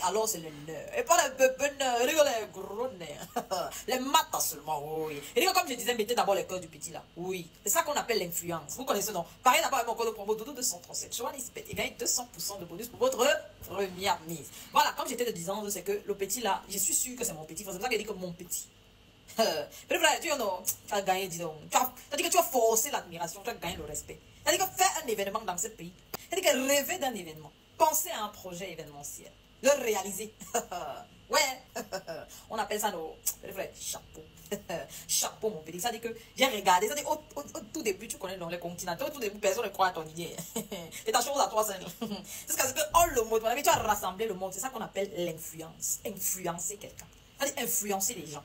alors c'est les nerfs. Et pas les bébés nerfs, les gros nerfs. Les matas seulement, oui. Et comme je disais, mettez d'abord les cœurs du petit là. Oui. C'est ça qu'on appelle l'influence. Vous connaissez, non? Pareil d'abord avec mon code de promo Doudou 237. Joanie Spet et gagne 200% de bonus pour votre première mise. Voilà, comme j'étais de 10 ans, c'est que le petit là, je suis sûr que c'est mon petit. C'est pour ça qu'il dit que mon petit. Mais frère, tu as gagné, dis donc. C'est-à-dire que tu as forcé l'admiration, tu as gagné le respect. C'est-à-dire que faire un événement dans ce pays, c'est-à-dire que rêver d'un événement, penser à un projet événementiel, le réaliser. Ouais, on appelle ça nos frères, chapeau. Chapeau, mon petit. C'est-à-dire que j'ai regardé, c'est-à-dire au tout début, tu connais dans les continents, au tout début, personne ne croit à ton idée. C'est ta chose à toi seul. C'est ce que oh, le mot, tu as rassemblé le monde, c'est ça qu'on appelle l'influence. Influencer quelqu'un. C'est-à-dire influencer les gens.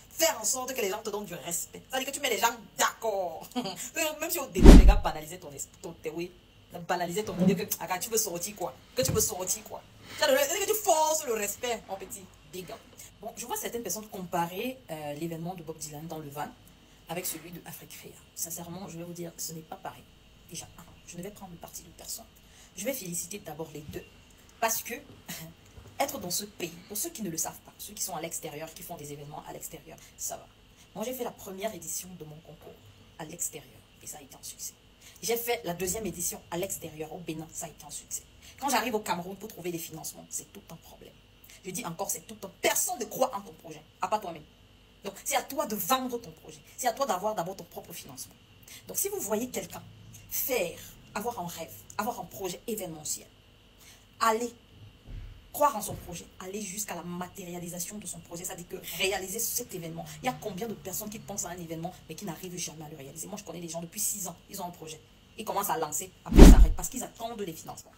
Faire en sorte que les gens te donnent du respect. C'est-à-dire que tu mets les gens d'accord. Même si au début, les gars banalisaient ton oui, banalisaient ton idée que tu veux sortir quoi. Que tu veux sortir quoi. C'est-à-dire que tu forces le respect, mon petit. Big up. Bon, je vois certaines personnes comparer l'événement de Bob Dylan dans le van avec celui de Afrique Créa. Sincèrement, je vais vous dire, ce n'est pas pareil. Déjà, je ne vais prendre le parti de personne. Je vais féliciter d'abord les deux. Parce que être dans ce pays, pour ceux qui ne le savent pas, ceux qui sont à l'extérieur, qui font des événements à l'extérieur, ça va. Moi, j'ai fait la première édition de mon concours à l'extérieur et ça a été un succès. J'ai fait la deuxième édition à l'extérieur, au Bénin, ça a été un succès. Quand j'arrive au Cameroun pour trouver des financements, c'est tout un problème. Je dis encore, c'est tout un... Personne ne croit en ton projet, à part toi-même. Donc, c'est à toi de vendre ton projet. C'est à toi d'avoir d'abord ton propre financement. Donc, si vous voyez quelqu'un faire, avoir un rêve, avoir un projet événementiel, allez croire en son projet, aller jusqu'à la matérialisation de son projet, c'est-à-dire que réaliser cet événement. Il y a combien de personnes qui pensent à un événement mais qui n'arrivent jamais à le réaliser? Moi, je connais des gens depuis 6 ans, ils ont un projet. Ils commencent à lancer, après ils s'arrêtent parce qu'ils attendent les financements.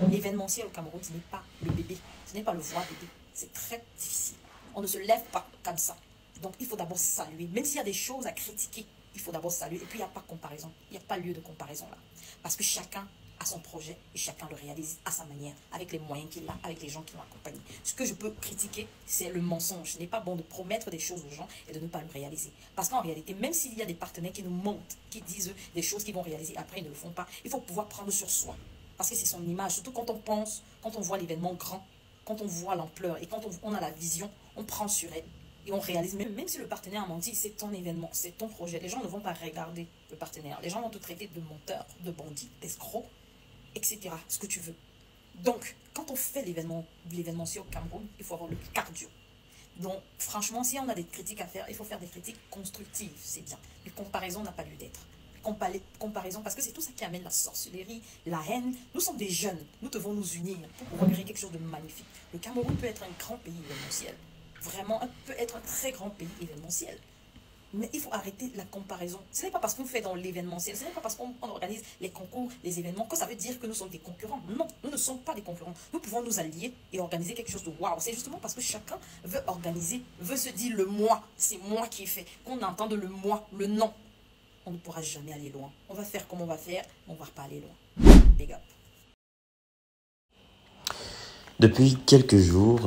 L'événementiel au Cameroun, ce n'est pas le bébé, ce n'est pas le voie bébé. C'est très difficile. On ne se lève pas comme ça. Donc, il faut d'abord saluer. Même s'il y a des choses à critiquer, il faut d'abord saluer. Et puis, il n'y a pas de comparaison. Il n'y a pas lieu de comparaison là. Parce que chacun à son projet et chacun le réalise à sa manière, avec les moyens qu'il a, avec les gens qui l'ont accompagné. Ce que je peux critiquer, c'est le mensonge. Ce n'est pas bon de promettre des choses aux gens et de ne pas le réaliser. Parce qu'en réalité, même s'il y a des partenaires qui nous mentent, qui disent des choses qu'ils vont réaliser, après ils ne le font pas, il faut pouvoir prendre sur soi. Parce que c'est son image, surtout quand on pense, quand on voit l'événement grand, quand on voit l'ampleur et quand on a la vision, on prend sur elle. Et on réalise, même si le partenaire m'a dit, c'est ton événement, c'est ton projet. Les gens ne vont pas regarder le partenaire. Les gens vont te traiter de menteur, de bandit, d'escroc, etc. Ce que tu veux. Donc, quand on fait l'événementiel au Cameroun, il faut avoir le cardio. Donc, franchement, si on a des critiques à faire, il faut faire des critiques constructives, c'est bien. Mais comparaison n'a pas lieu d'être. Comparaison, parce que c'est tout ça qui amène la sorcellerie, la haine. Nous sommes des jeunes, nous devons nous unir pour pouvoir créer quelque chose de magnifique. Le Cameroun peut être un grand pays événementiel. Vraiment, peut être un très grand pays événementiel. Mais il faut arrêter la comparaison. Ce n'est pas parce qu'on fait dans l'événementiel, ce n'est pas parce qu'on organise les concours, les événements, que ça veut dire que nous sommes des concurrents. Non, nous ne sommes pas des concurrents. Nous pouvons nous allier et organiser quelque chose de waouh. C'est justement parce que chacun veut organiser, veut se dire le moi, c'est moi qui ai fait. Qu'on entende le moi, le non. On ne pourra jamais aller loin. On va faire comme on va faire, mais on ne va pas aller loin. Big up. Depuis quelques jours,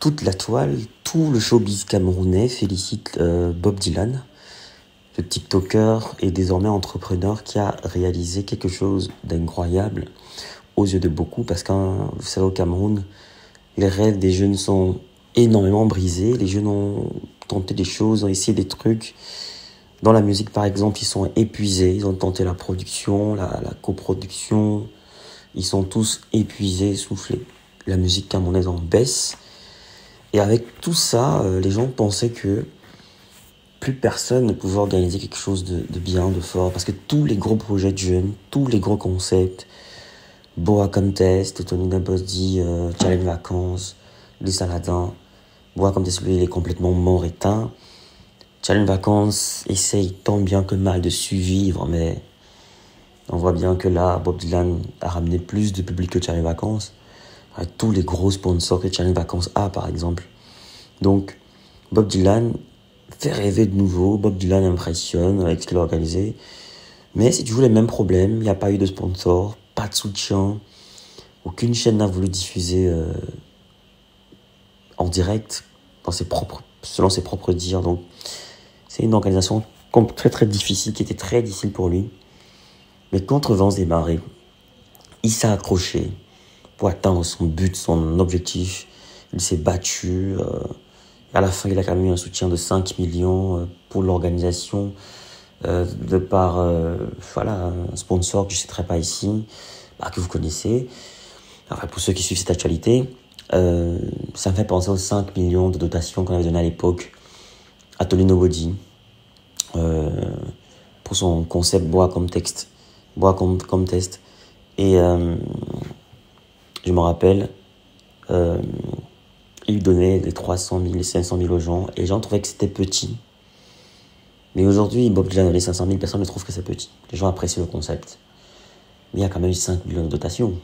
toute la toile, tout le showbiz camerounais félicite Bob Dylan, le TikToker et désormais entrepreneur qui a réalisé quelque chose d'incroyable aux yeux de beaucoup parce que vous savez au Cameroun, les rêves des jeunes sont énormément brisés. Les jeunes ont tenté des choses, ont essayé des trucs. Dans la musique par exemple, ils sont épuisés, ils ont tenté la production, la coproduction, ils sont tous épuisés, essoufflés. La musique camerounaise en baisse. Et avec tout ça, les gens pensaient que plus personne ne pouvait organiser quelque chose de bien, de fort. Parce que tous les gros projets de jeunes, tous les gros concepts, Boa Contest, Tony Nabosdi, Challenge Vacances, Les Saladins, Boa Contest, lui, il est complètement mort, éteint. Challenge Vacances essaye tant bien que mal de survivre, mais on voit bien que là, Bob Dylan a ramené plus de public que Challenge Vacances. Avec tous les gros sponsors que Challenge Vacances a, par exemple. Donc, Bob Dylan fait rêver de nouveau. Bob Dylan impressionne avec ce qu'il a organisé. Mais c'est toujours les mêmes problèmes. Il n'y a pas eu de sponsor, pas de soutien. Aucune chaîne n'a voulu diffuser en direct selon ses propres dires. Donc, c'est une organisation très très difficile, qui était très difficile pour lui. Mais contre vents et marées, il s'est accroché pour atteindre son but, son objectif. Il s'est battu. À la fin, il a quand même eu un soutien de 5 millions pour l'organisation de par voilà, un sponsor que je ne citerai pas ici, bah, que vous connaissez. Enfin, pour ceux qui suivent cette actualité, ça me fait penser aux 5 millions de dotations qu'on avait données à l'époque à Tony Nobody pour son concept bois comme texte, bois comme test. Et je me rappelle, il donnait les 300 000, les 500 000 aux gens, et les gens trouvaient que c'était petit. Mais aujourd'hui, Bob Dylan, les 500 000 personnes ne trouvent que c'est petit. Les gens apprécient le concept. Mais il y a quand même eu 5 millions de dotations.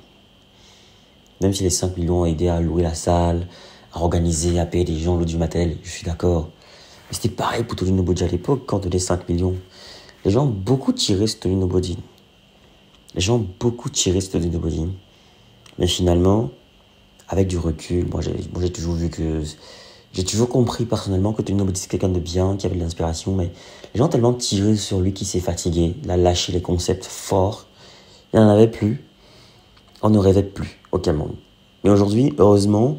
Même si les 5 millions ont aidé à louer la salle, à organiser, à payer les gens, l'eau du matériel, je suis d'accord. Mais c'était pareil pour Tony Nobody à l'époque, quand on donnait 5 millions. Les gens ont beaucoup tiré sur Tony Nobody. Les gens ont beaucoup tiré sur Tony Nobody. Mais finalement, avec du recul, moi j'ai toujours vu que... J'ai toujours compris personnellement que Tony Nobody c'est quelqu'un de bien, qui avait de l'inspiration, mais les gens ont tellement tiré sur lui qu'il s'est fatigué. Il a lâché les concepts forts. Il n'en avait plus. On ne rêvait plus aucun monde. Mais aujourd'hui, heureusement,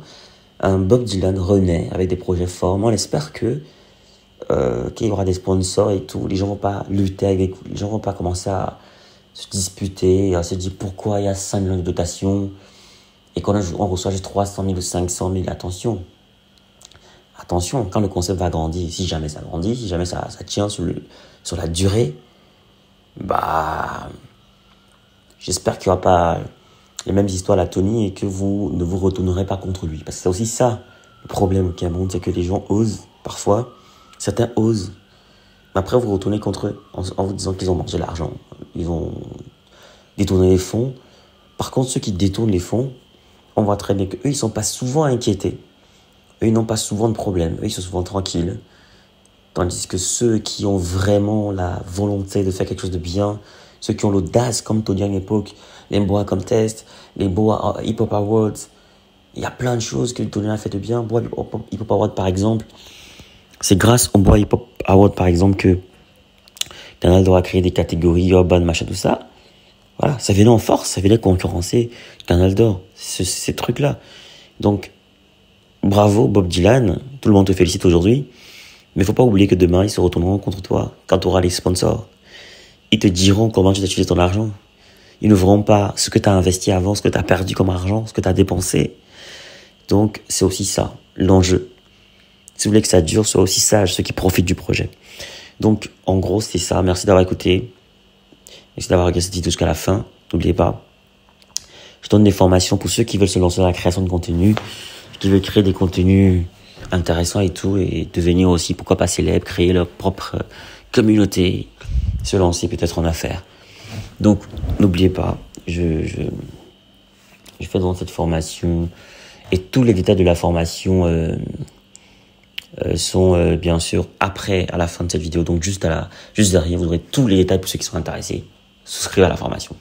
un Bob Dylan renaît avec des projets forts. Moi, on espère qu'il y aura des sponsors et tout. Les gens vont pas lutter avec, les gens vont pas commencer à se disputer, à se dire pourquoi il y a 5 millions de dotations et on reçoit juste 300 000 ou 500 000. Attention, quand le concept va grandir, si jamais ça grandit, si jamais ça tient sur la durée, bah, j'espère qu'il n'y aura pas les mêmes histoires à la Tony et que vous ne vous retournerez pas contre lui. Parce que c'est aussi ça, le problème au Cameroun, c'est que les gens osent, parfois, certains osent. Mais après, vous retournez contre eux en vous disant qu'ils ont mangé l'argent. Ils ont détourné les fonds. Par contre, ceux qui détournent les fonds, on voit très bien qu'eux, ils ne sont pas souvent inquiétés. Eux, ils n'ont pas souvent de problème. Eux, ils sont souvent tranquilles. Tandis que ceux qui ont vraiment la volonté de faire quelque chose de bien, ceux qui ont l'audace, comme Tony à l'époque, les Bois comme Test, les Bois Hip Hop Awards, il y a plein de choses que Tony a fait de bien. Bois Hip Hop Awards, par exemple, c'est grâce au Bois Hip Hop Awards, par exemple, que Canal doit créer des catégories urban, machin, tout ça. Voilà, ça venait en force, ça venait concurrencer Canal d'Or, ces trucs-là. Donc, bravo Bob Dylan, tout le monde te félicite aujourd'hui, mais faut pas oublier que demain, ils se retourneront contre toi quand tu auras les sponsors. Ils te diront comment tu as utilisé ton argent. Ils ne verront pas ce que tu as investi avant, ce que tu as perdu comme argent, ce que tu as dépensé. Donc, c'est aussi ça, l'enjeu. Si vous voulez que ça dure, soyez aussi sages, ceux qui profitent du projet. Donc, en gros, c'est ça. Merci d'avoir écouté. Merci d'avoir regardé cette vidéo jusqu'à la fin. N'oubliez pas, je donne des formations pour ceux qui veulent se lancer dans la création de contenu, qui veulent créer des contenus intéressants et tout, et devenir aussi, pourquoi pas célèbres, créer leur propre communauté, se lancer peut-être en affaires. Donc, n'oubliez pas, je fais dans cette formation, et tous les détails de la formation sont bien sûr après, à la fin de cette vidéo. Donc, juste derrière, vous aurez tous les détails pour ceux qui sont intéressés. Souscrivez à la formation.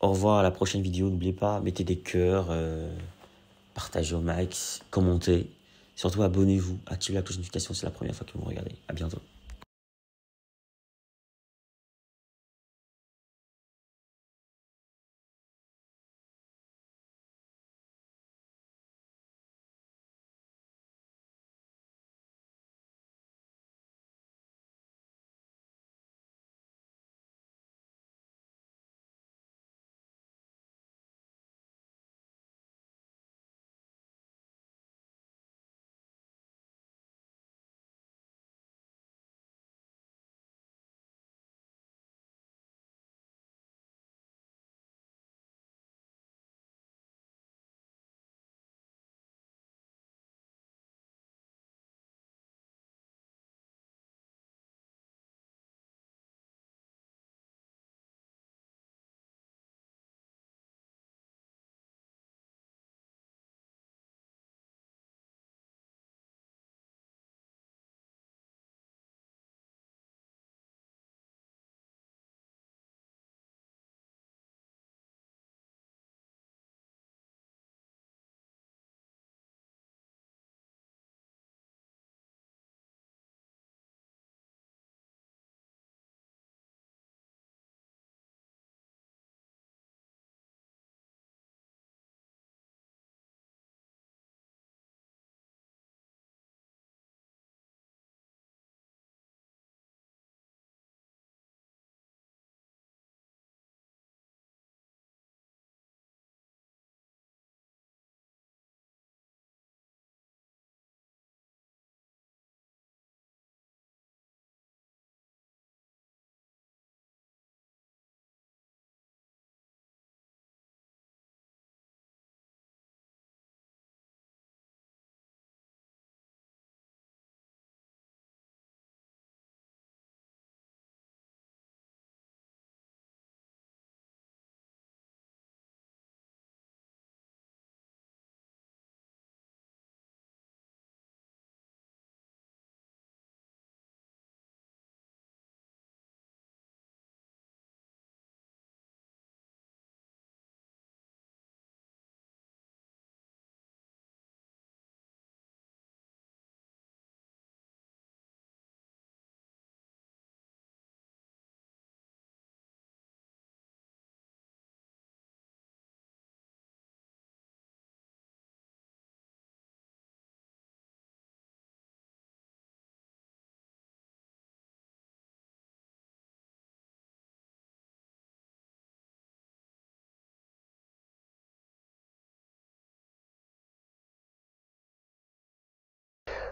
Au revoir, à la prochaine vidéo. N'oubliez pas, mettez des cœurs, partagez au max, commentez. Surtout, abonnez-vous, activez la cloche de notification si c'est la première fois que vous me regardez. À bientôt.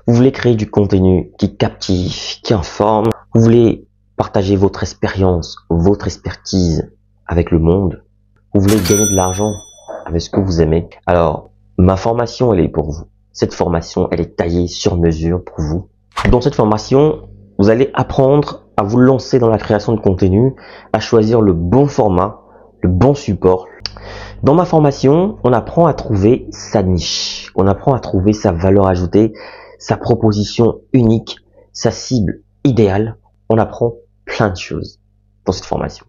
Vous voulez créer du contenu qui captive, qui informe. Vous voulez partager votre expérience, votre expertise avec le monde. Vous voulez gagner de l'argent avec ce que vous aimez. Alors, ma formation, elle est pour vous. Cette formation, elle est taillée sur mesure pour vous. Dans cette formation, vous allez apprendre à vous lancer dans la création de contenu, à choisir le bon format, le bon support. Dans ma formation, on apprend à trouver sa niche, on apprend à trouver sa valeur ajoutée, sa proposition unique, sa cible idéale. On apprend plein de choses dans cette formation.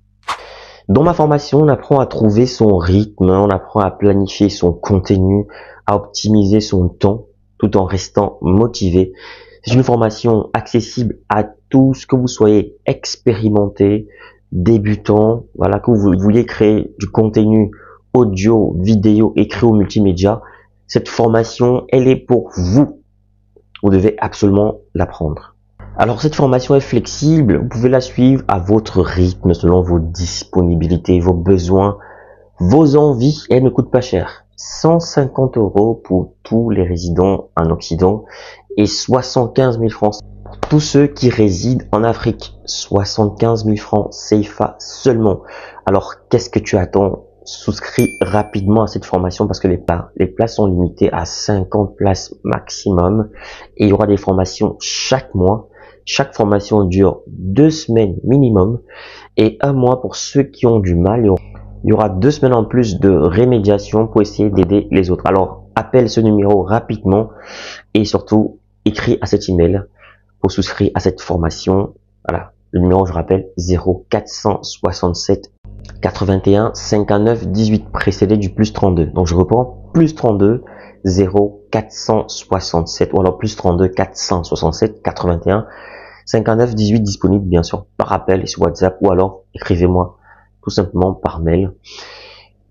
Dans ma formation, on apprend à trouver son rythme, on apprend à planifier son contenu, à optimiser son temps tout en restant motivé. C'est une formation accessible à tous, que vous soyez expérimenté, débutant, voilà, que vous vouliez créer du contenu audio, vidéo, écrit ou multimédia. Cette formation, elle est pour vous. Vous devez absolument l'apprendre. Alors cette formation est flexible, vous pouvez la suivre à votre rythme, selon vos disponibilités, vos besoins, vos envies. Elle ne coûte pas cher. 150 € pour tous les résidents en Occident et 75 000 francs pour tous ceux qui résident en Afrique. 75 000 francs CFA seulement. Alors qu'est-ce que tu attends? Souscris rapidement à cette formation parce que les places sont limitées à 50 places maximum et il y aura des formations chaque mois. Chaque formation dure 2 semaines minimum et 1 mois pour ceux qui ont du mal. Il y aura 2 semaines en plus de rémédiation pour essayer d'aider les autres. Alors, appelle ce numéro rapidement et surtout, écris à cet email pour souscrire à cette formation. Voilà, le numéro, je rappelle, 0467 81 59 18 précédé du plus 32. Donc, je reprends, plus 32 0467 ou alors plus 32 467 81 59 18 disponible bien sûr par appel et sur WhatsApp ou alors écrivez-moi tout simplement par mail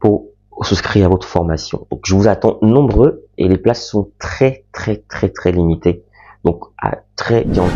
pour souscrire à votre formation. Donc je vous attends nombreux et les places sont très limitées. Donc à très bientôt.